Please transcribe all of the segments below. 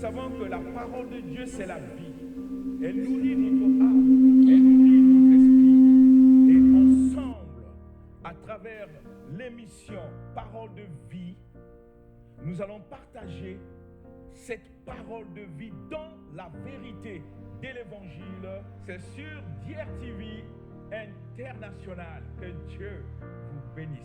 savons que la parole de Dieu, c'est la vie. Elle nourrit notre âme, elle nourrit notre esprit. Et ensemble, à travers l'émission Parole de vie, nous allons partager cette parole de vie dans la vérité de l'évangile. C'est sur DRTV International. Que Dieu vous bénisse.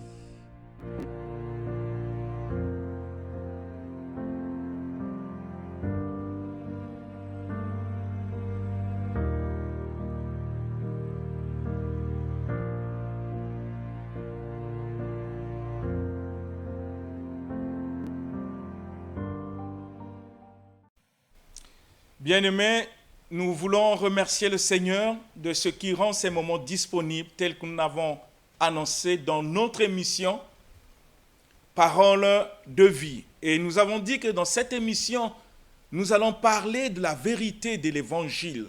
Bien-aimés, nous voulons remercier le Seigneur de ce qui rend ces moments disponibles tels que nous l'avons annoncé dans notre émission Parole de vie. Et nous avons dit que dans cette émission, nous allons parler de la vérité de l'Évangile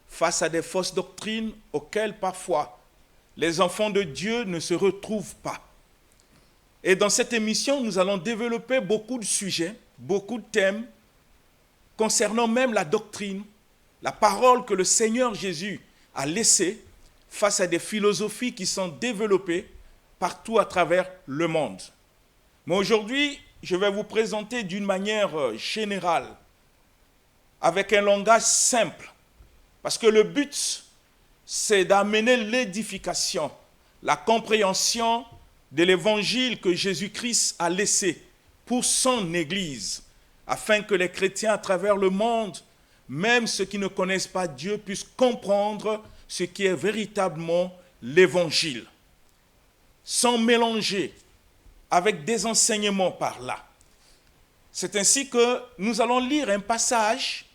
face à des fausses doctrines auxquelles parfois les enfants de Dieu ne se retrouvent pas. Et dans cette émission, nous allons développer beaucoup de sujets, beaucoup de thèmes, concernant même la doctrine, la parole que le Seigneur Jésus a laissée face à des philosophies qui sont développées partout à travers le monde. Mais aujourd'hui, je vais vous présenter d'une manière générale, avec un langage simple, parce que le but, c'est d'amener l'édification, la compréhension de l'évangile que Jésus-Christ a laissé pour son Église, afin que les chrétiens à travers le monde, même ceux qui ne connaissent pas Dieu, puissent comprendre ce qui est véritablement l'Évangile, sans mélanger avec des enseignements par là. C'est ainsi que nous allons lire un passage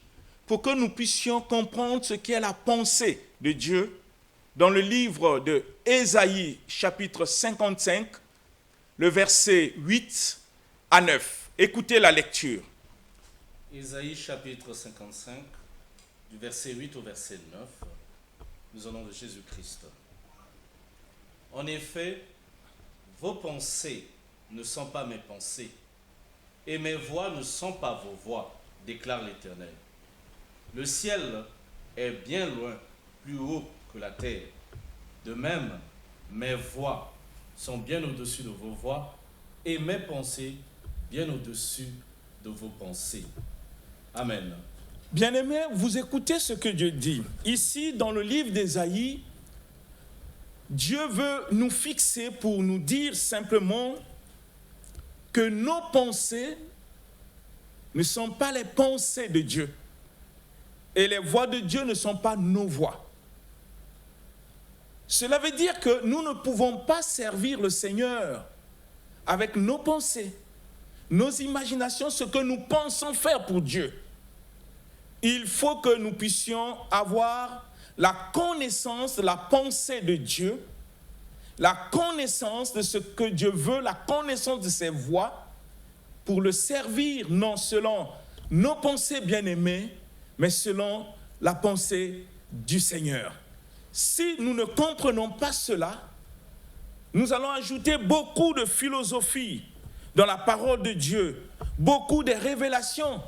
pour que nous puissions comprendre ce qu'est la pensée de Dieu dans le livre de Ésaïe, chapitre 55, le verset 8 à 9. Écoutez la lecture. Ésaïe chapitre 55, du verset 8 au verset 9, nous allons de Jésus-Christ. En effet, vos pensées ne sont pas mes pensées, et mes voix ne sont pas vos voix, déclare l'Éternel. Le ciel est bien loin, plus haut que la terre. De même, mes voix sont bien au-dessus de vos voix, et mes pensées bien au-dessus de vos pensées. Amen. Bien-aimés, vous écoutez ce que Dieu dit. Ici, dans le livre d'Ésaïe, Dieu veut nous fixer pour nous dire simplement que nos pensées ne sont pas les pensées de Dieu. Et les voix de Dieu ne sont pas nos voix. Cela veut dire que nous ne pouvons pas servir le Seigneur avec nos pensées, nos imaginations, ce que nous pensons faire pour Dieu. Il faut que nous puissions avoir la connaissance de la pensée de Dieu, la connaissance de ce que Dieu veut, la connaissance de ses voies, pour le servir non selon nos pensées bien-aimées, mais selon la pensée du Seigneur. Si nous ne comprenons pas cela, nous allons ajouter beaucoup de philosophie dans la parole de Dieu, beaucoup de révélations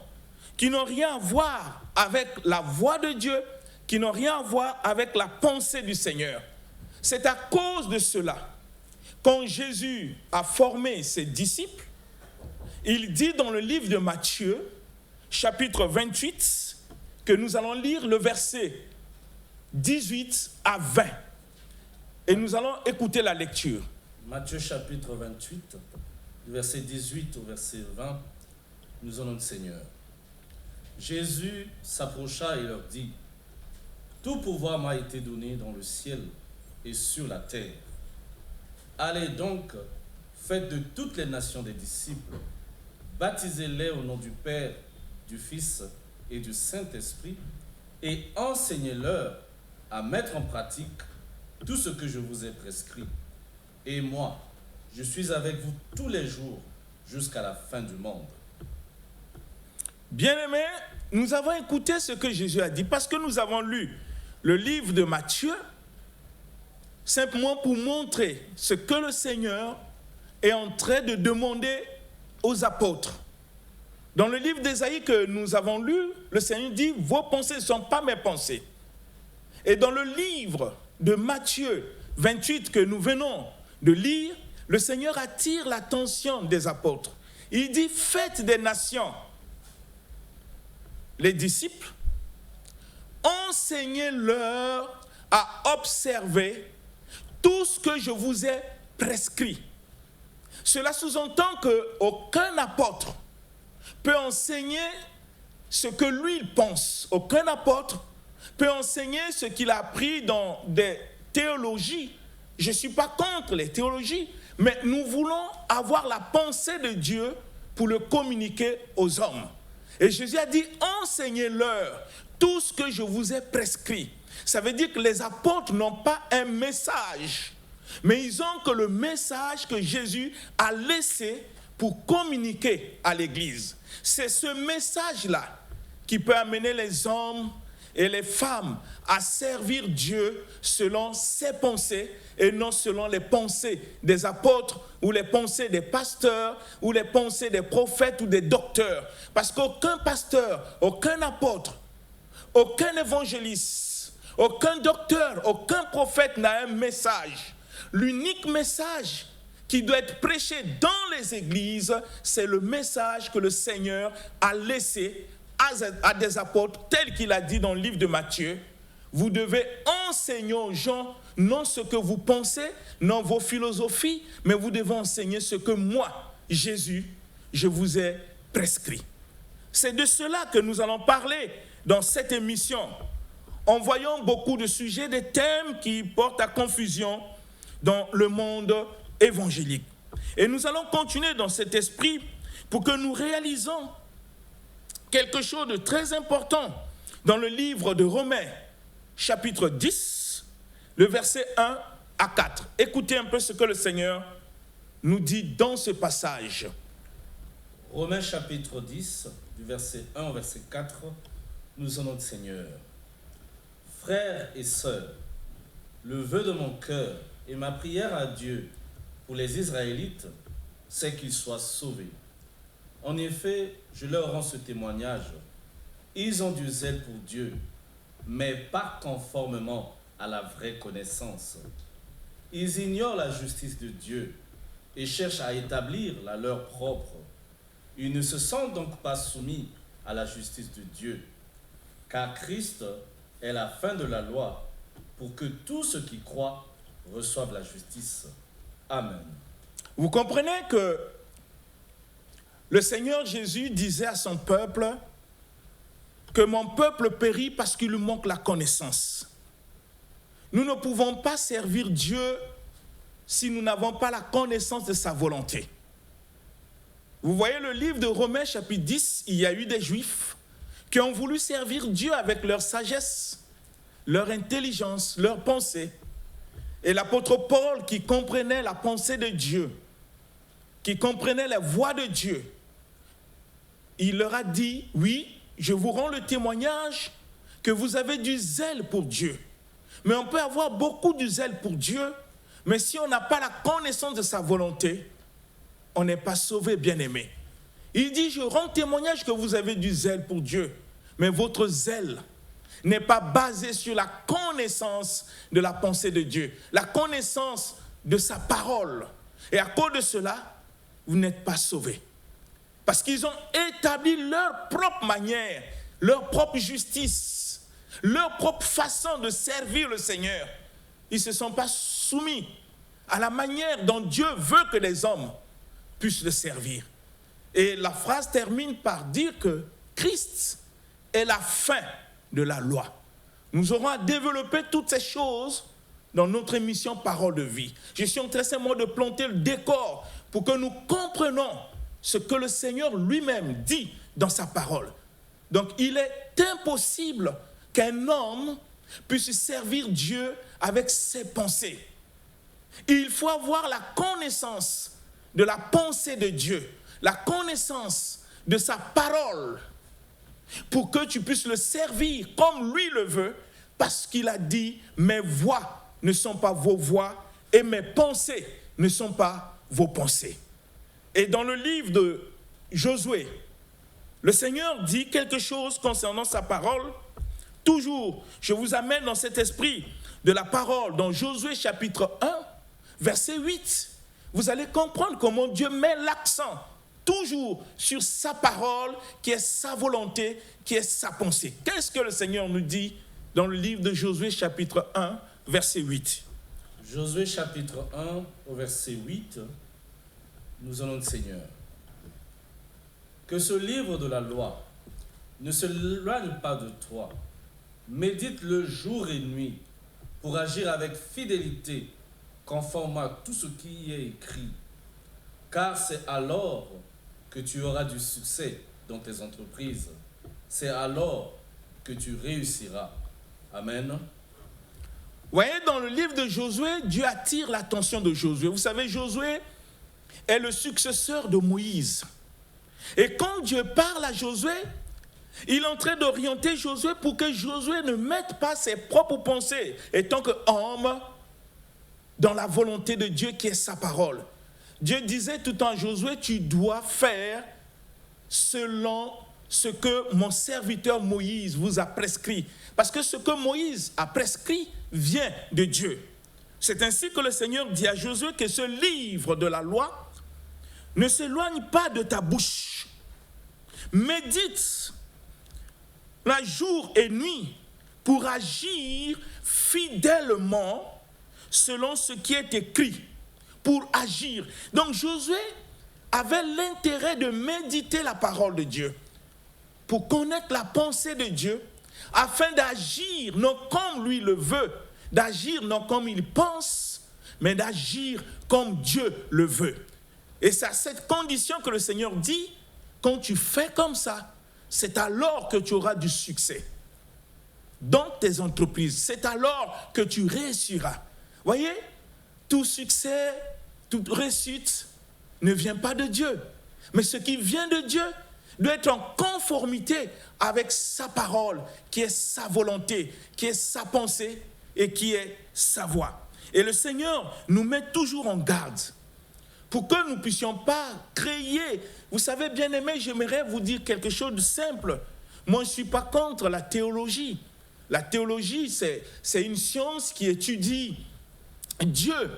qui n'ont rien à voir avec la voix de Dieu, qui n'ont rien à voir avec la pensée du Seigneur. C'est à cause de cela, quand Jésus a formé ses disciples, il dit dans le livre de Matthieu, chapitre 28, que nous allons lire le verset 18 à 20. Et nous allons écouter la lecture. Matthieu chapitre 28, du verset 18 au verset 20, nous allons le Seigneur. Jésus s'approcha et leur dit, « Tout pouvoir m'a été donné dans le ciel et sur la terre. Allez donc, faites de toutes les nations des disciples, baptisez-les au nom du Père, du Fils et du Saint-Esprit, et enseignez-leur à mettre en pratique tout ce que je vous ai prescrit. Et moi, je suis avec vous tous les jours jusqu'à la fin du monde. » Bien-aimés, nous avons écouté ce que Jésus a dit parce que nous avons lu le livre de Matthieu simplement pour montrer ce que le Seigneur est en train de demander aux apôtres. Dans le livre d'Ésaïe que nous avons lu, le Seigneur dit « Vos pensées ne sont pas mes pensées ». Et dans le livre de Matthieu 28 que nous venons de lire, le Seigneur attire l'attention des apôtres. Il dit « Faites des nations les disciples, enseignez-leur à observer tout ce que je vous ai prescrit. » Cela sous-entend qu'aucun apôtre peut enseigner ce que lui il pense. Aucun apôtre peut enseigner ce qu'il a appris dans des théologies. Je ne suis pas contre les théologies, mais nous voulons avoir la pensée de Dieu pour le communiquer aux hommes. Et Jésus a dit, enseignez-leur tout ce que je vous ai prescrit. Ça veut dire que les apôtres n'ont pas un message, mais ils ont que le message que Jésus a laissé pour communiquer à l'Église. C'est ce message-là qui peut amener les hommes et les femmes à servir Dieu selon ses pensées et non selon les pensées des apôtres ou les pensées des pasteurs ou les pensées des prophètes ou des docteurs. Parce qu'aucun pasteur, aucun apôtre, aucun évangéliste, aucun docteur, aucun prophète n'a un message. L'unique message qui doit être prêché dans les églises, c'est le message que le Seigneur a laissé à des apôtres, tel qu'il a dit dans le livre de Matthieu. Vous devez enseigner aux gens non ce que vous pensez, non vos philosophies, mais vous devez enseigner ce que moi, Jésus, je vous ai prescrit. C'est de cela que nous allons parler dans cette émission, en voyant beaucoup de sujets, des thèmes qui portent à confusion dans le monde évangélique. Et nous allons continuer dans cet esprit pour que nous réalisons quelque chose de très important dans le livre de Romains, chapitre 10, le verset 1 à 4. Écoutez un peu ce que le Seigneur nous dit dans ce passage. Romains chapitre 10, du verset 1 au verset 4, nous en notre Seigneur. Frères et sœurs, le vœu de mon cœur et ma prière à Dieu pour les Israélites, c'est qu'ils soient sauvés. En effet, je leur rends ce témoignage. Ils ont du zèle pour Dieu, mais pas conformément à la vraie connaissance. Ils ignorent la justice de Dieu et cherchent à établir la leur propre. Ils ne se sentent donc pas soumis à la justice de Dieu, car Christ est la fin de la loi pour que tous ceux qui croient reçoivent la justice. Amen. Vous comprenez que le Seigneur Jésus disait à son peuple que mon peuple périt parce qu'il lui manque la connaissance. Nous ne pouvons pas servir Dieu si nous n'avons pas la connaissance de sa volonté. Vous voyez le livre de Romains chapitre 10, il y a eu des Juifs qui ont voulu servir Dieu avec leur sagesse, leur intelligence, leur pensée. Et l'apôtre Paul, qui comprenait la pensée de Dieu, qui comprenait la voix de Dieu, il leur a dit, oui, je vous rends le témoignage que vous avez du zèle pour Dieu. Mais on peut avoir beaucoup de zèle pour Dieu, mais si on n'a pas la connaissance de sa volonté, on n'est pas sauvé, bien-aimé. Il dit, je rends témoignage que vous avez du zèle pour Dieu, mais votre zèle n'est pas basé sur la connaissance de la pensée de Dieu, la connaissance de sa parole. Et à cause de cela, vous n'êtes pas sauvés. Parce qu'ils ont établi leur propre manière, leur propre justice, leur propre façon de servir le Seigneur. Ils ne se sont pas soumis à la manière dont Dieu veut que les hommes puissent le servir. Et la phrase termine par dire que Christ est la fin de la loi. Nous aurons à développer toutes ces choses dans notre émission Parole de vie. Je suis en train simplement de planter le décor pour que nous comprenions ce que le Seigneur lui-même dit dans sa parole. Donc il est impossible qu'un homme puisse servir Dieu avec ses pensées. Il faut avoir la connaissance de la pensée de Dieu, la connaissance de sa parole, pour que tu puisses le servir comme lui le veut, parce qu'il a dit, mes voix ne sont pas vos voix et mes pensées ne sont pas vos pensées. Et dans le livre de Josué, le Seigneur dit quelque chose concernant sa parole. Toujours, je vous amène dans cet esprit de la parole, dans Josué chapitre 1, verset 8. Vous allez comprendre comment Dieu met l'accent toujours sur sa parole, qui est sa volonté, qui est sa pensée. Qu'est-ce que le Seigneur nous dit dans le livre de Josué chapitre 1, verset 8? Josué chapitre 1, au verset 8, nous allons le Seigneur. Que ce livre de la loi ne se éloigne pas de toi. Médite-le jour et nuit pour agir avec fidélité, conforme à tout ce qui y est écrit. Car c'est alors que tu auras du succès dans tes entreprises. C'est alors que tu réussiras. Amen. Vous voyez, dans le livre de Josué, Dieu attire l'attention de Josué. Vous savez, Josué est le successeur de Moïse. Et quand Dieu parle à Josué, il est en train d'orienter Josué pour que Josué ne mette pas ses propres pensées, étant qu'homme, dans la volonté de Dieu qui est sa parole. Dieu disait tout le temps à Josué, tu dois faire selon ce que mon serviteur Moïse vous a prescrit. Parce que ce que Moïse a prescrit vient de Dieu. C'est ainsi que le Seigneur dit à Josué que ce livre de la loi ne s'éloigne pas de ta bouche. Médite la jour et nuit pour agir fidèlement selon ce qui est écrit, pour agir. Donc Josué avait l'intérêt de méditer la parole de Dieu, pour connaître la pensée de Dieu, afin d'agir non comme lui le veut, d'agir non comme il pense, mais d'agir comme Dieu le veut. Et c'est à cette condition que le Seigneur dit, quand tu fais comme ça, c'est alors que tu auras du succès dans tes entreprises. C'est alors que tu réussiras. Voyez, tout succès, toute réussite ne vient pas de Dieu. Mais ce qui vient de Dieu doit être en conformité avec sa parole, qui est sa volonté, qui est sa pensée et qui est sa voix. Et le Seigneur nous met toujours en garde pour que nous ne puissions pas créer. Vous savez, bien-aimés, j'aimerais vous dire quelque chose de simple. Moi, je ne suis pas contre la théologie. La théologie, c'est une science qui étudie Dieu.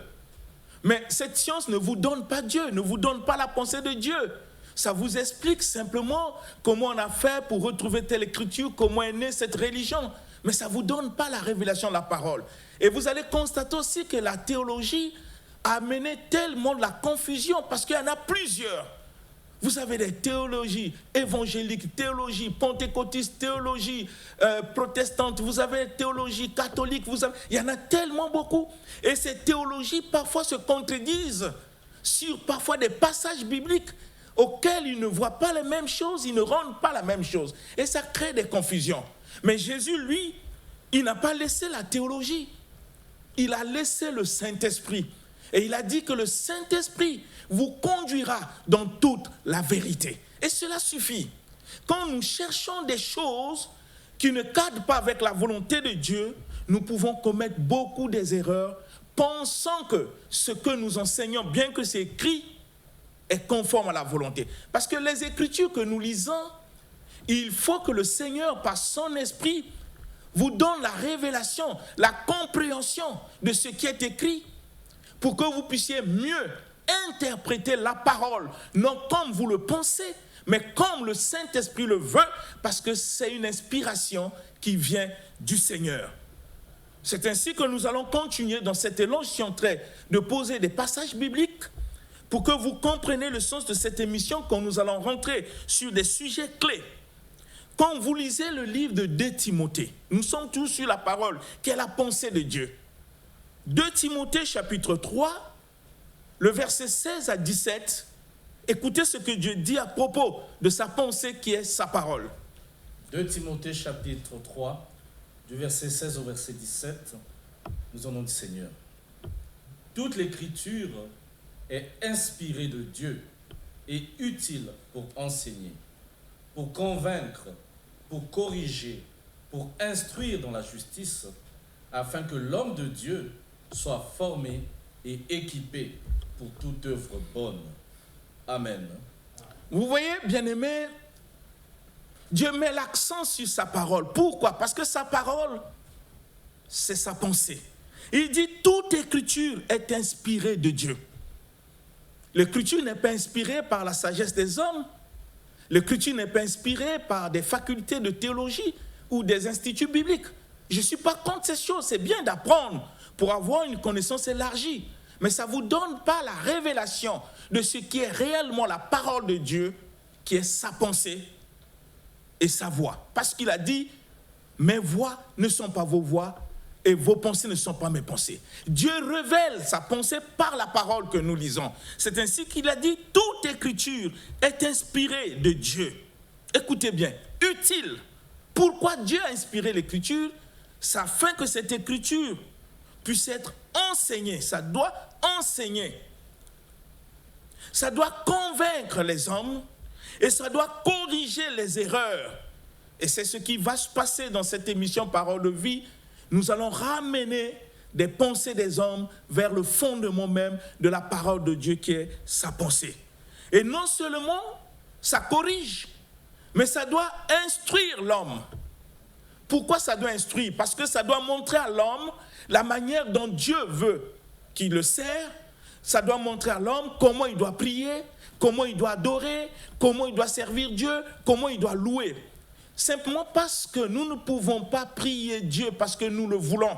Mais cette science ne vous donne pas Dieu, ne vous donne pas la pensée de Dieu. Ça vous explique simplement comment on a fait pour retrouver telle écriture, comment est née cette religion. Mais ça ne vous donne pas la révélation de la parole. Et vous allez constater aussi que la théologie a amené tellement de la confusion parce qu'il y en a plusieurs. Vous avez des théologies évangéliques, théologie pentecôtiste, théologie protestante, vous avez des théologies catholiques, il y en a tellement beaucoup. Et ces théologies parfois se contredisent sur parfois des passages bibliques auxquels ils ne voient pas les mêmes choses, ils ne rendent pas la même chose. Et ça crée des confusions. Mais Jésus, lui, il n'a pas laissé la théologie. Il a laissé le Saint-Esprit. Et il a dit que le Saint-Esprit vous conduira dans toute la vérité. Et cela suffit. Quand nous cherchons des choses qui ne cadrent pas avec la volonté de Dieu, nous pouvons commettre beaucoup des erreurs, pensant que ce que nous enseignons, bien que c'est écrit, est conforme à la volonté. Parce que les Écritures que nous lisons, il faut que le Seigneur, par son Esprit, vous donne la révélation, la compréhension de ce qui est écrit, pour que vous puissiez mieux interpréter la parole, non comme vous le pensez, mais comme le Saint-Esprit le veut, parce que c'est une inspiration qui vient du Seigneur. C'est ainsi que nous allons continuer dans cet élan. Je suis en train de poser des passages bibliques pour que vous compreniez le sens de cette émission, quand nous allons rentrer sur des sujets clés. Quand vous lisez le livre de 2 Timothée, nous sommes tous sur la parole, qui est la pensée de Dieu. 2 Timothée chapitre 3, le verset 16 à 17, écoutez ce que Dieu dit à propos de sa pensée qui est sa parole. 2 Timothée chapitre 3, du verset 16 au verset 17, nous en nom du Seigneur. Toute l'écriture est inspirée de Dieu et utile pour enseigner, pour convaincre, pour corriger, pour instruire dans la justice, afin que l'homme de Dieu soit formé et équipé pour toute œuvre bonne. Amen. Vous voyez, bien-aimés, Dieu met l'accent sur sa parole. Pourquoi? Parce que sa parole, c'est sa pensée. Il dit, toute écriture est inspirée de Dieu. L'écriture n'est pas inspirée par la sagesse des hommes. L'écriture n'est pas inspirée par des facultés de théologie ou des instituts bibliques. Je ne suis pas contre ces choses. C'est bien d'apprendre pour avoir une connaissance élargie. Mais ça ne vous donne pas la révélation de ce qui est réellement la parole de Dieu, qui est sa pensée et sa voix. Parce qu'il a dit, mes voix ne sont pas vos voix et vos pensées ne sont pas mes pensées. Dieu révèle sa pensée par la parole que nous lisons. C'est ainsi qu'il a dit, toute écriture est inspirée de Dieu. Écoutez bien, utile. Pourquoi Dieu a inspiré l'écriture? C'est afin que cette écriture puisse être enseignée. Ça doit enseigner. Ça doit convaincre les hommes et ça doit corriger les erreurs. Et c'est ce qui va se passer dans cette émission Parole de vie. Nous allons ramener des pensées des hommes vers le fondement même de la parole de Dieu qui est sa pensée. Et non seulement ça corrige, mais ça doit instruire l'homme. Pourquoi ça doit instruire? Parce que ça doit montrer à l'homme la manière dont Dieu veut qu'il le sert. Ça doit montrer à l'homme comment il doit prier, comment il doit adorer, comment il doit servir Dieu, comment il doit louer. Simplement parce que nous ne pouvons pas prier Dieu parce que nous le voulons.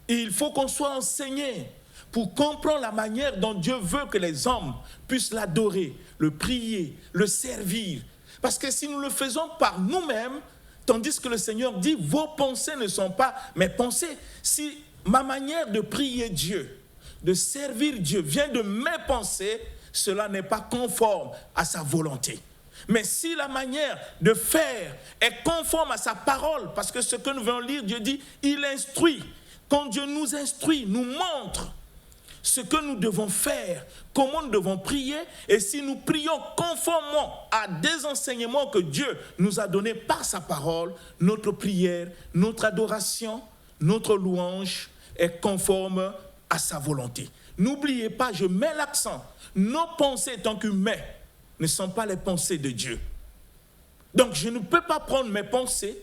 Et il faut qu'on soit enseigné pour comprendre la manière dont Dieu veut que les hommes puissent l'adorer, le prier, le servir. Parce que si nous le faisons par nous-mêmes, tandis que le Seigneur dit, vos pensées ne sont pas mes pensées. Si ma manière de prier Dieu, de servir Dieu vient de mes pensées, cela n'est pas conforme à sa volonté. Mais si la manière de faire est conforme à sa parole, parce que ce que nous venons lire, Dieu dit, il instruit. Quand Dieu nous instruit, nous montre ce que nous devons faire, comment nous devons prier, et si nous prions conformément à des enseignements que Dieu nous a donnés par sa parole, notre prière, notre adoration, notre louange est conforme à sa volonté. N'oubliez pas, je mets l'accent, nos pensées tant qu'humains ne sont pas les pensées de Dieu. Donc je ne peux pas prendre mes pensées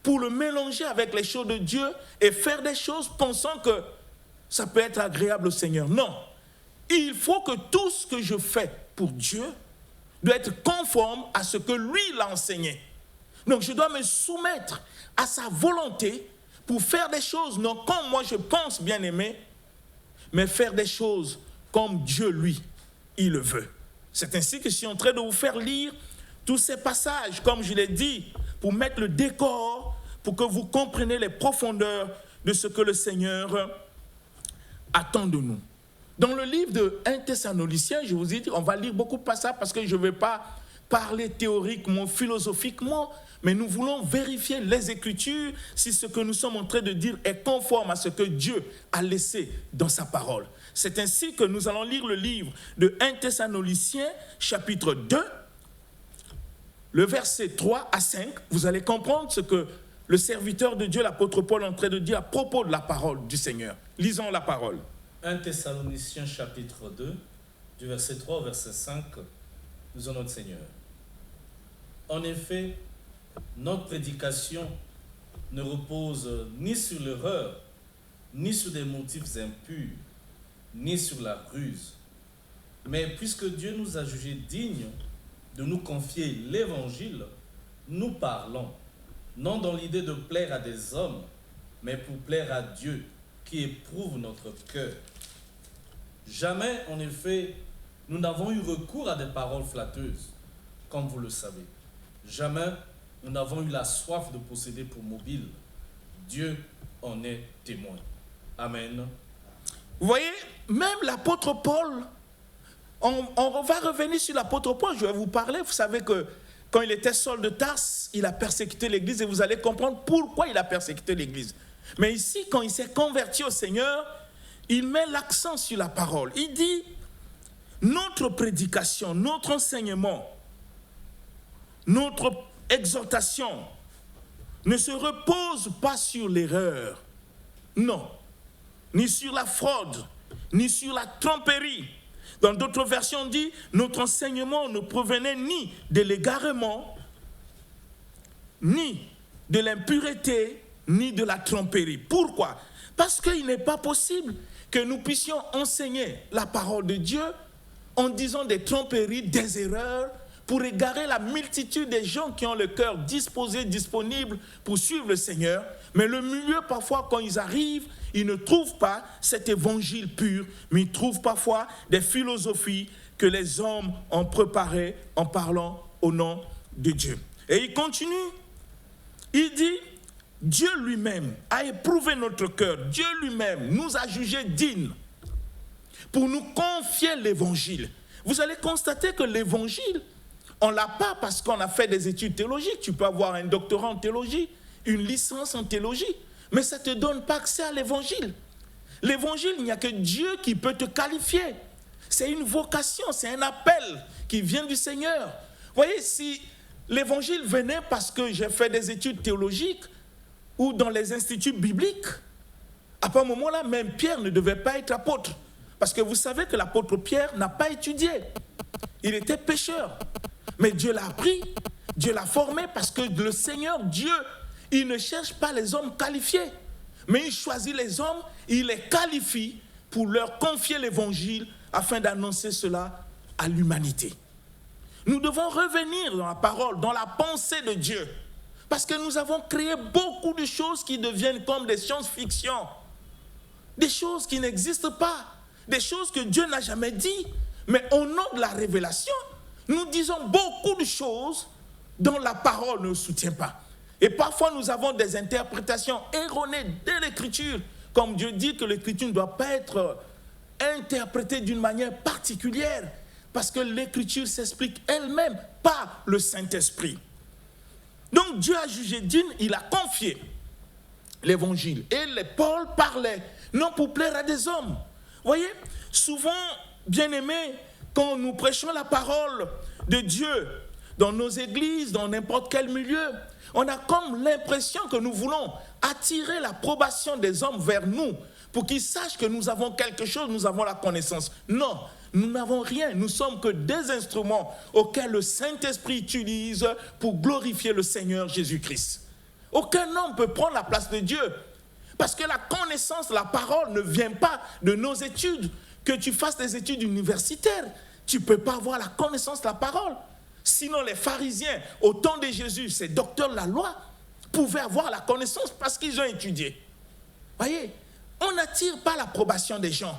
pour le mélanger avec les choses de Dieu et faire des choses pensant que ça peut être agréable au Seigneur. Non, il faut que tout ce que je fais pour Dieu doit être conforme à ce que lui l'a enseigné. Donc je dois me soumettre à sa volonté pour faire des choses non comme moi je pense bien aimer, mais faire des choses comme Dieu lui, il le veut. C'est ainsi que je suis en train de vous faire lire tous ces passages, comme je l'ai dit, pour mettre le décor, pour que vous compreniez les profondeurs de ce que le Seigneur attend de nous. Dans le livre de 1 Thessaloniciens, je vous ai dit, on va lire beaucoup de passages parce que je ne vais pas parler théoriquement, philosophiquement, mais nous voulons vérifier les Écritures si ce que nous sommes en train de dire est conforme à ce que Dieu a laissé dans sa parole. C'est ainsi que nous allons lire le livre de 1 Thessaloniciens, chapitre 2, le verset 3 à 5. Vous allez comprendre ce que le serviteur de Dieu, l'apôtre Paul, est en train de dire à propos de la parole du Seigneur. Lisons la parole. 1 Thessaloniciens, chapitre 2, du verset 3 au verset 5, nous avons notre Seigneur. En effet, notre prédication ne repose ni sur l'erreur, ni sur des motifs impurs, ni sur la ruse. Mais puisque Dieu nous a jugés dignes de nous confier l'évangile, nous parlons, non dans l'idée de plaire à des hommes, mais pour plaire à Dieu, qui éprouve notre cœur. Jamais, en effet, nous n'avons eu recours à des paroles flatteuses, comme vous le savez. Jamais, nous n'avons eu la soif de posséder pour mobile. Dieu en est témoin. Amen. Vous voyez, même l'apôtre Paul, on va revenir sur l'apôtre Paul, je vais vous parler. Vous savez que quand il était Saul de Tarse, il a persécuté l'Église et vous allez comprendre pourquoi il a persécuté l'Église. Mais ici, quand il s'est converti au Seigneur, il met l'accent sur la parole. Il dit, notre prédication, notre enseignement, notre exhortation ne se repose pas sur l'erreur, non, ni sur la fraude, ni sur la tromperie, Dans d'autres versions, on dit, notre enseignement ne provenait ni de l'égarement, ni de l'impureté, ni de la tromperie. Pourquoi? Parce qu'il n'est pas possible que nous puissions enseigner la parole de Dieu en disant des tromperies, des erreurs, pour égarer la multitude des gens qui ont le cœur disposé, disponible pour suivre le Seigneur. Mais le milieu, parfois, quand ils arrivent, ils ne trouvent pas cet évangile pur, mais ils trouvent parfois des philosophies que les hommes ont préparées en parlant au nom de Dieu. Et il continue, il dit, Dieu lui-même a éprouvé notre cœur, Dieu lui-même nous a jugés dignes pour nous confier l'évangile. Vous allez constater que l'évangile, on ne l'a pas parce qu'on a fait des études théologiques. Tu peux avoir un doctorat en théologie, une licence en théologie, mais ça ne te donne pas accès à l'évangile. L'évangile, il n'y a que Dieu qui peut te qualifier. C'est une vocation, c'est un appel qui vient du Seigneur. Vous voyez, si l'évangile venait parce que j'ai fait des études théologiques ou dans les instituts bibliques, à ce moment-là, même Pierre ne devait pas être apôtre. Parce que vous savez que l'apôtre Pierre n'a pas étudié. Il était pécheur. Mais Dieu l'a appris, Dieu l'a formé parce que le Seigneur, Dieu, il ne cherche pas les hommes qualifiés. Mais il choisit les hommes, il les qualifie pour leur confier l'évangile afin d'annoncer cela à l'humanité. Nous devons revenir dans la parole, dans la pensée de Dieu. Parce que nous avons créé beaucoup de choses qui deviennent comme des science-fiction. Des choses qui n'existent pas. Des choses que Dieu n'a jamais dit. Mais au nom de la révélation, nous disons beaucoup de choses dont la parole ne soutient pas. Et parfois, nous avons des interprétations erronées de l'Écriture. Comme Dieu dit que l'Écriture ne doit pas être interprétée d'une manière particulière. Parce que l'Écriture s'explique elle-même par le Saint-Esprit. Donc Dieu a jugé digne, il a confié l'Évangile. Et Paul parlait, non pour plaire à des hommes. Vous voyez, souvent, bien-aimés, quand nous prêchons la parole de Dieu dans nos églises, dans n'importe quel milieu, on a comme l'impression que nous voulons attirer l'approbation des hommes vers nous pour qu'ils sachent que nous avons quelque chose, nous avons la connaissance. Non, nous n'avons rien, nous sommes que des instruments auxquels le Saint-Esprit utilise pour glorifier le Seigneur Jésus-Christ. Aucun homme peut prendre la place de Dieu parce que la connaissance, la parole ne vient pas de nos études. Que tu fasses des études universitaires, tu ne peux pas avoir la connaissance de la parole. Sinon, les pharisiens, au temps de Jésus, ces docteurs de la loi, pouvaient avoir la connaissance parce qu'ils ont étudié. Voyez, on n'attire pas l'approbation des gens.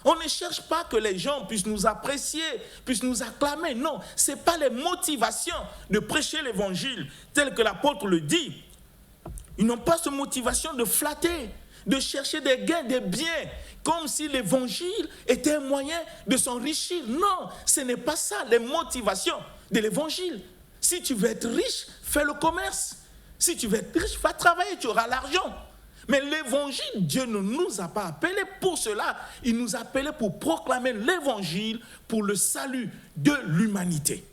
On ne cherche pas que les gens puissent nous apprécier, puissent nous acclamer. Non, ce n'est pas les motivations de prêcher l'évangile tel que l'apôtre le dit. Ils n'ont pas cette motivation de flatter, de chercher des gains, des biens, comme si l'évangile était un moyen de s'enrichir. Non, ce n'est pas ça, les motivations de l'évangile. Si tu veux être riche, fais le commerce. Si tu veux être riche, va travailler, tu auras l'argent. Mais l'évangile, Dieu ne nous a pas appelés pour cela. Il nous a appelés pour proclamer l'évangile pour le salut de l'humanité.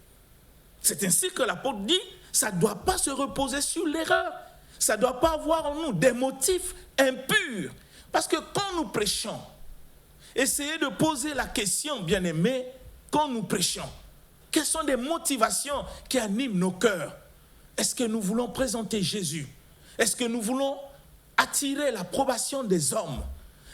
C'est ainsi que l'apôtre dit, ça ne doit pas se reposer sur l'erreur. Ça ne doit pas avoir en nous des motifs impurs. Parce que quand nous prêchons, essayez de poser la question, bien-aimés, quand nous prêchons, quelles sont les motivations qui animent nos cœurs? Est-ce que nous voulons présenter Jésus? Est-ce que nous voulons attirer l'approbation des hommes?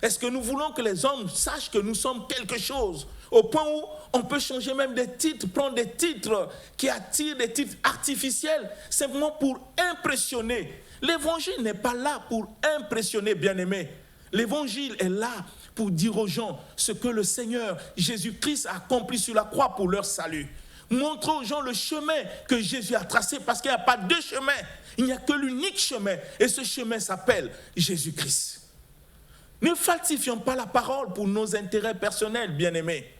Est-ce que nous voulons que les hommes sachent que nous sommes quelque chose? Au point où on peut changer même des titres, prendre des titres qui attirent, des titres artificiels, simplement pour impressionner. L'évangile n'est pas là pour impressionner, bien-aimés. L'évangile est là pour dire aux gens ce que le Seigneur Jésus-Christ a accompli sur la croix pour leur salut. Montrer aux gens le chemin que Jésus a tracé, parce qu'il n'y a pas deux chemins. Il n'y a que l'unique chemin. Et ce chemin s'appelle Jésus-Christ. Ne falsifions pas la parole pour nos intérêts personnels, bien-aimés.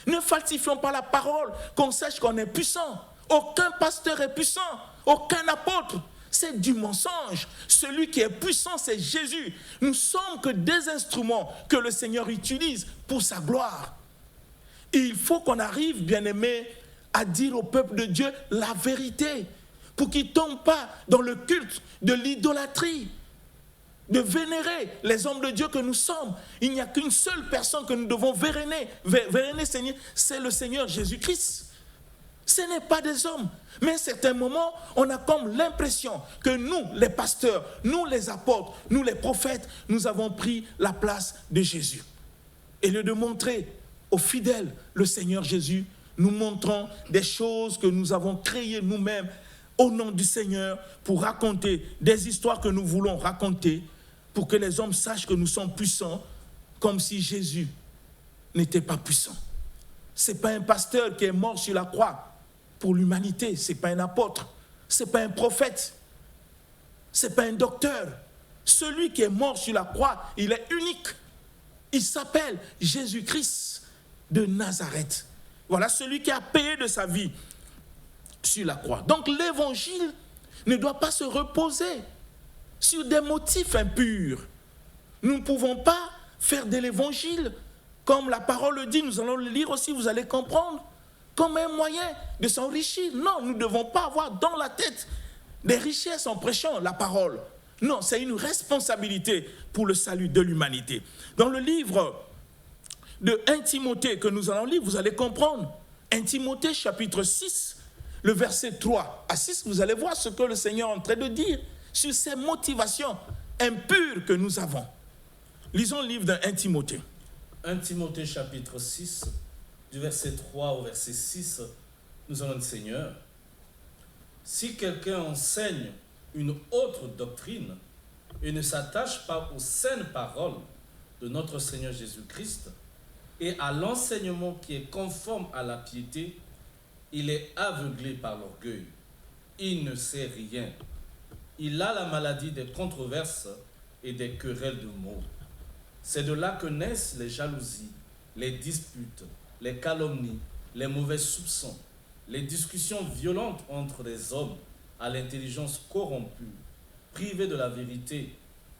Ne falsifions pas la parole qu'on sache qu'on est puissant. Aucun pasteur est puissant. Aucun apôtre. C'est du mensonge. Celui qui est puissant, c'est Jésus. Nous ne sommes que des instruments que le Seigneur utilise pour sa gloire. Et il faut qu'on arrive, bien-aimés, à dire au peuple de Dieu la vérité, pour qu'ils ne tombent pas dans le culte de l'idolâtrie. de vénérer les hommes de Dieu que nous sommes. Il n'y a qu'une seule personne que nous devons vénérer, Seigneur, c'est le Seigneur Jésus-Christ. Ce n'est pas des hommes. Mais à certains moments, on a comme l'impression que nous, les pasteurs, nous les apôtres, nous les prophètes, nous avons pris la place de Jésus. Et lieu de montrer aux fidèles le Seigneur Jésus, nous montrons des choses que nous avons créées nous-mêmes au nom du Seigneur pour raconter des histoires que nous voulons raconter pour que les hommes sachent que nous sommes puissants comme si Jésus n'était pas puissant. Ce n'est pas un pasteur qui est mort sur la croix pour l'humanité, ce n'est pas un apôtre, ce n'est pas un prophète, ce n'est pas un docteur. Celui qui est mort sur la croix, il est unique. Il s'appelle Jésus-Christ de Nazareth. Voilà celui qui a payé de sa vie sur la croix. Donc l'évangile ne doit pas se reposer sur des motifs impurs. Nous ne pouvons pas faire de l'évangile, comme la parole le dit, nous allons le lire aussi, vous allez comprendre, comme un moyen de s'enrichir. Non, nous ne devons pas avoir dans la tête des richesses en prêchant la parole. Non, c'est une responsabilité pour le salut de l'humanité. Dans le livre de 1 Timothée que nous allons lire, vous allez comprendre. 1 Timothée chapitre 6, le verset 3 à 6, vous allez voir ce que le Seigneur est en train de dire sur ces motivations impures que nous avons. Lisons le livre de 1 Timothée. 1 Timothée chapitre 6, du verset 3 au verset 6, nous allons le Seigneur. Si quelqu'un enseigne une autre doctrine et ne s'attache pas aux saines paroles de notre Seigneur Jésus-Christ et à l'enseignement qui est conforme à la piété, il est aveuglé par l'orgueil. Il ne sait rien. Il a la maladie des controverses et des querelles de mots. C'est de là que naissent les jalousies, les disputes, les calomnies, les mauvais soupçons, les discussions violentes entre les hommes à l'intelligence corrompue, privés de la vérité,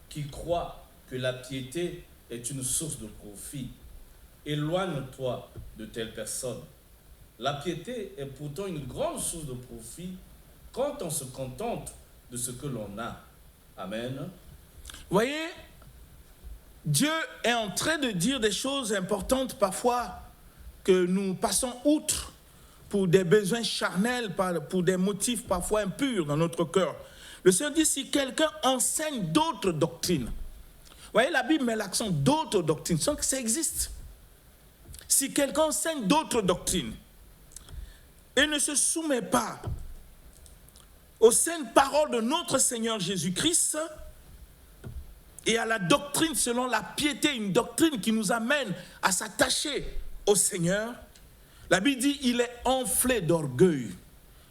qui croient que la piété est une source de profit. Éloigne-toi de telles personnes. La piété est pourtant une grande source de profit quand on se contente de ce que l'on a. Amen. Voyez, Dieu est en train de dire des choses importantes parfois que nous passons outre pour des besoins charnels, pour des motifs parfois impurs dans notre cœur. Le Seigneur dit, si quelqu'un enseigne d'autres doctrines, vous voyez, la Bible met l'accent d'autres doctrines, sans que ça existe. Si quelqu'un enseigne d'autres doctrines et ne se soumet pas aux saintes paroles de notre Seigneur Jésus-Christ et à la doctrine selon la piété, une doctrine qui nous amène à s'attacher au Seigneur, la Bible dit il est enflé d'orgueil.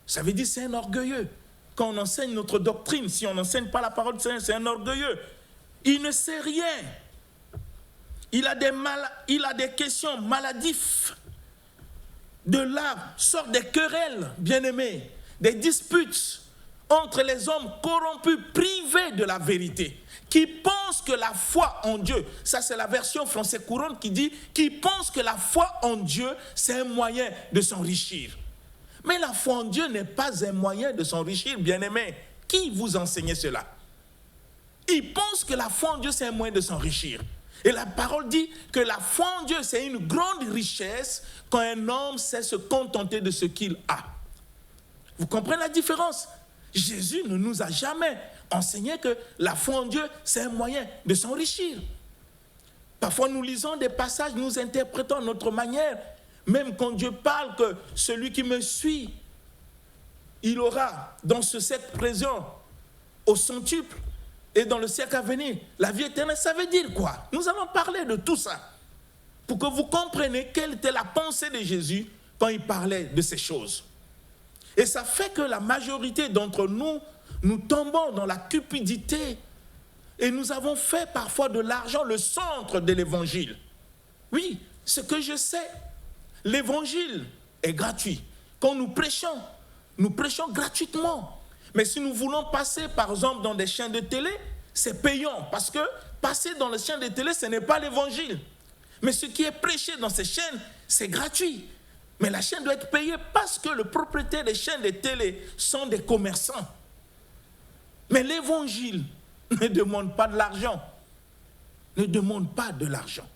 Ça veut dire c'est un orgueilleux. Quand on enseigne notre doctrine, si on n'enseigne pas la parole du Seigneur, c'est un orgueilleux. Il ne sait rien. Il a des questions maladives. De là sortent des querelles, bien-aimés, des disputes entre les hommes corrompus, privés de la vérité, qui pensent que la foi en Dieu, ça c'est la version française courante qui dit, qui pensent que la foi en Dieu, c'est un moyen de s'enrichir. Mais la foi en Dieu n'est pas un moyen de s'enrichir, bien-aimés. Qui vous enseignait cela? Ils pensent que la foi en Dieu, c'est un moyen de s'enrichir. Et la parole dit que la foi en Dieu, c'est une grande richesse quand un homme sait se contenter de ce qu'il a. Vous comprenez la différence? Jésus ne nous a jamais enseigné que la foi en Dieu, c'est un moyen de s'enrichir. Parfois, nous lisons des passages, nous interprétons à notre manière. Même quand Dieu parle que celui qui me suit, il aura dans ce siècle présent au centuple et dans le siècle à venir la vie éternelle. Ça veut dire quoi? Nous allons parler de tout ça pour que vous compreniez quelle était la pensée de Jésus quand il parlait de ces choses. Et ça fait que la majorité d'entre nous, nous tombons dans la cupidité et nous avons fait parfois de l'argent le centre de l'évangile. Oui, ce que je sais, l'évangile est gratuit. Quand nous prêchons gratuitement. Mais si nous voulons passer, par exemple, dans des chaînes de télé, c'est payant. Parce que passer dans les chaînes de télé, ce n'est pas l'évangile. Mais ce qui est prêché dans ces chaînes, c'est gratuit. Mais la chaîne doit être payée parce que le propriétaire des chaînes de télé sont des commerçants. Mais l'évangile ne demande pas de l'argent. Ne demande pas de l'argent.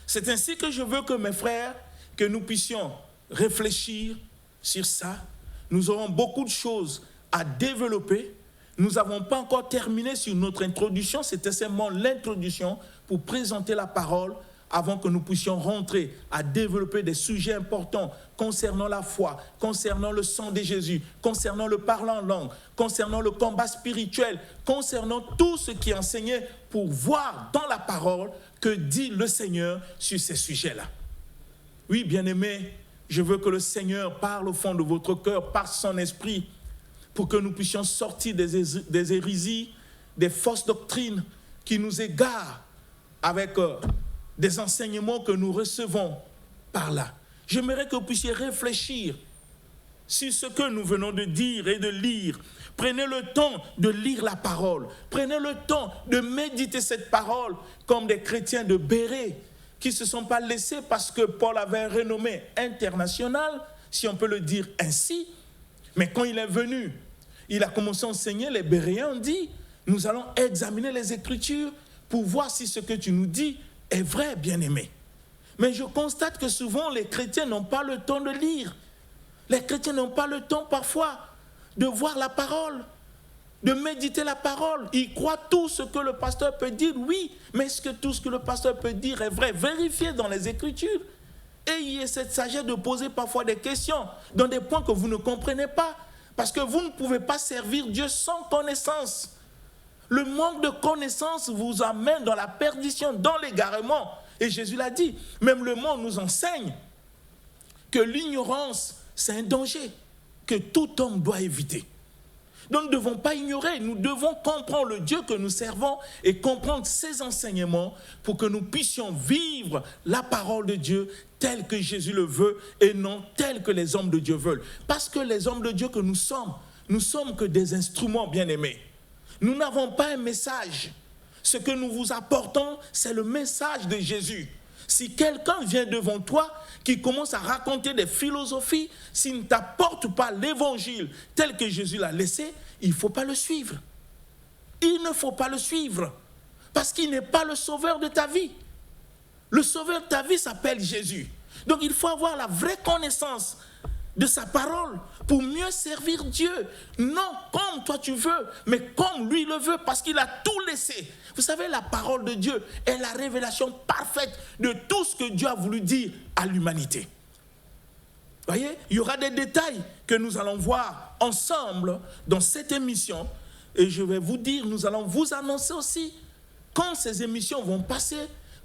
C'est ainsi que je veux que mes frères, que nous puissions réfléchir sur ça. Nous aurons beaucoup de choses à développer. Nous n'avons pas encore terminé sur notre introduction. C'était seulement l'introduction pour présenter la parole avant que nous puissions rentrer à développer des sujets importants concernant la foi, concernant le sang de Jésus, concernant le parler en langue, concernant le combat spirituel, concernant tout ce qui est enseigné pour voir dans la parole que dit le Seigneur sur ces sujets-là. Oui, bien-aimés, je veux que le Seigneur parle au fond de votre cœur par son esprit pour que nous puissions sortir des hérésies, des fausses doctrines qui nous égarent avec des enseignements que nous recevons par là. J'aimerais que vous puissiez réfléchir sur ce que nous venons de dire et de lire. Prenez le temps de lire la parole. Prenez le temps de méditer cette parole comme des chrétiens de Béret qui ne se sont pas laissés parce que Paul avait un renommé international, si on peut le dire ainsi. Mais quand il est venu, il a commencé à enseigner, les Béréens ont dit, nous allons examiner les Écritures pour voir si ce que tu nous dis est vrai, bien-aimé. Mais je constate que souvent les chrétiens n'ont pas le temps de lire. Les chrétiens n'ont pas le temps parfois de voir la parole, de méditer la parole. Ils croient tout ce que le pasteur peut dire, oui, mais est-ce que tout ce que le pasteur peut dire est vrai? Vérifiez dans les Écritures. Ayez cette sagesse de poser parfois des questions dans des points que vous ne comprenez pas. Parce que vous ne pouvez pas servir Dieu sans connaissance. Le manque de connaissance vous amène dans la perdition, dans l'égarement. Et Jésus l'a dit, même le monde nous enseigne que l'ignorance, c'est un danger que tout homme doit éviter. Donc nous ne devons pas ignorer, nous devons comprendre le Dieu que nous servons et comprendre ses enseignements pour que nous puissions vivre la parole de Dieu telle que Jésus le veut et non telle que les hommes de Dieu veulent. Parce que les hommes de Dieu que nous sommes que des instruments bien-aimés. Nous n'avons pas un message. Ce que nous vous apportons, c'est le message de Jésus. Si quelqu'un vient devant toi, qui commence à raconter des philosophies, s'il ne t'apporte pas l'évangile tel que Jésus l'a laissé, il ne faut pas le suivre. Il ne faut pas le suivre, parce qu'il n'est pas le sauveur de ta vie. Le sauveur de ta vie s'appelle Jésus. Donc il faut avoir la vraie connaissance de sa parole pour mieux servir Dieu. Non comme toi tu veux, mais comme lui le veut, parce qu'il a tout laissé. Vous savez, la parole de Dieu est la révélation parfaite de tout ce que Dieu a voulu dire à l'humanité. Voyez, il y aura des détails que nous allons voir ensemble dans cette émission. Et je vais vous dire, nous allons vous annoncer aussi quand ces émissions vont passer,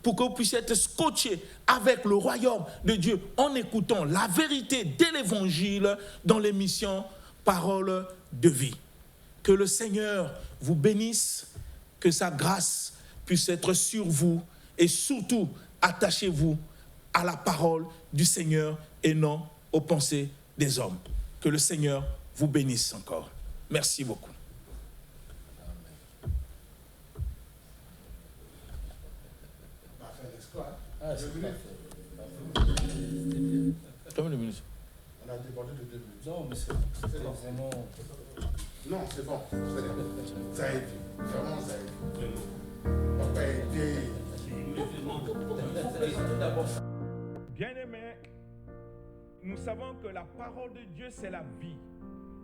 pour que vous puissiez être scotchés avec le royaume de Dieu en écoutant la vérité de l'évangile dans l'émission Parole de vie. Que le Seigneur vous bénisse, que sa grâce puisse être sur vous et surtout attachez-vous à la parole du Seigneur et non aux pensées des hommes. Que le Seigneur vous bénisse encore. Merci beaucoup. Ah, c'est parfait. Combien de minutes? On a débordé de 2 minutes. Non, mais c'est vraiment... Non, c'est bon. Ça a été. Vraiment, ça a été. On a été... Bien-aimés, nous savons que la parole de Dieu, c'est la vie.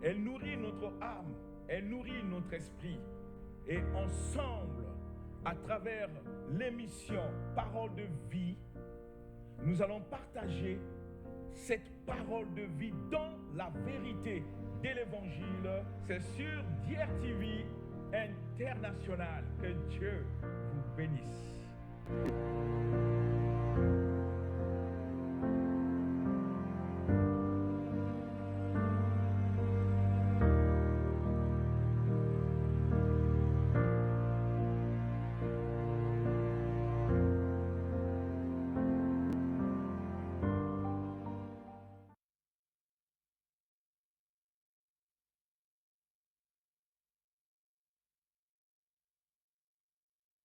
Elle nourrit notre âme, elle nourrit notre esprit. Et ensemble, à travers l'émission Parole de vie, nous allons partager cette parole de vie dans la vérité de l'évangile. C'est sur DRTV International. Que Dieu vous bénisse.